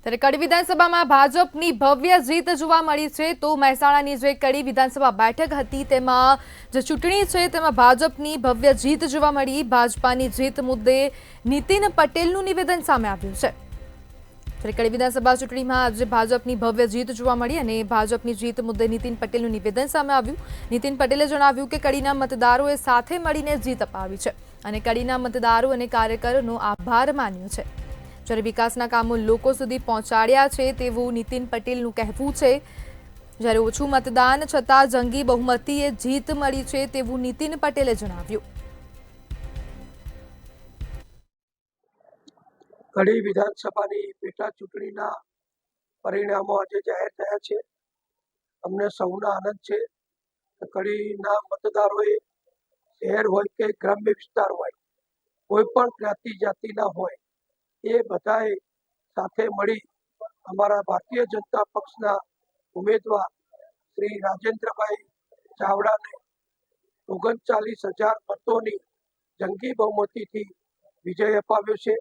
ત્યારે કડી વિધાનસભામાં ભાજપની ભવ્ય જીત જોવા મળી છે। તો મહેસાણાની જે કડી વિધાનસભા બેઠક હતી તેમાં જે ચૂંટણી છે તેમાં ભાજપની ભવ્ય જીત જોવા મળી। ભાજપાની જીત મુદ્દે નીતિન પટેલનું નિવેદન સામે આવ્યું છે। ત્યારે કડી વિધાનસભા ચૂંટણીમાં આજે ભાજપની ભવ્ય જીત જોવા મળી અને ભાજપની જીત મુદ્દે નીતિન પટેલનું નિવેદન સામે આવ્યું। નીતિન પટેલે જણાવ્યું કે કડીના મતદારોએ સાથે મળીને જીત અપાવી છે અને કડીના મતદારો અને કાર્યકરોનો આભાર માન્યો છે। જ્યારે વિકાસના કામો લોકો સુધી પહોંચાડ્યા છે તેવું નીતિન પટેલનું કહેવું છે। જ્યારે ઓછું મતદાન છતાં જંગી બહુમતીએ જીત મળી છે તેવું નીતિન પટેલે જણાવ્યું। કડી વિધાનસભાની પેટા ચૂંટણીના પરિણામો આજે જાહેર થયા છે। અમને સૌનો આનંદ છે કે કડીના મતદારોએ શહેર હોય કે ગ્રામ્ય વિસ્તાર હોય, કોઈ પણ જ્ઞાતિ જાતિના હોય, એ બધાએ સાથે મળી અમારા ભારતીય જનતા પક્ષના ઉમેદવાર શ્રી રાજેન્દ્રભાઈ ચાવડાને 39,000 મતોની જંગી બહુમતીથી વિજય અપાવ્યો છે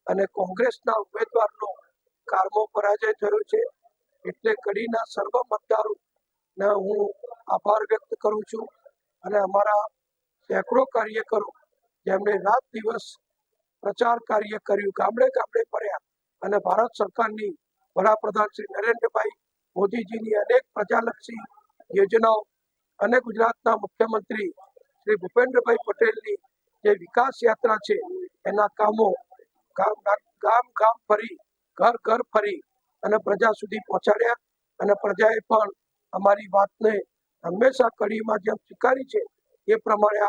અને કોંગ્રેસના ઉમેદવારનો કારમો પરાજય થયો છે। એટલે કડીના સર્વ મતદારોને હું આભાર વ્યક્ત કરું છું અને અમારા સેંકડો કાર્યકરો જેમણે રાત દિવસ પ્રચાર કાર્ય કર્યું, ગામડે ગામડે ફર્યા અને ભારત સરકારની વડાપ્રધાન શ્રી નરેન્દ્રભાઈ મોદીજીની અનેક પ્રજાલક્ષી યોજનાઓ અને ગુજરાતના મુખ્યમંત્રી શ્રી ભૂપેન્દ્રભાઈ પટેલની જે વિકાસ યાત્રા છે એના કામો ગામ ગામ ફરી, ઘર ઘર ફરી અને પ્રજા સુધી પહોંચાડ્યા અને પ્રજાએ પણ અમારી વાતને હંમેશા કડીમાં જેમ સ્વીકારી છે એ પ્રમાણે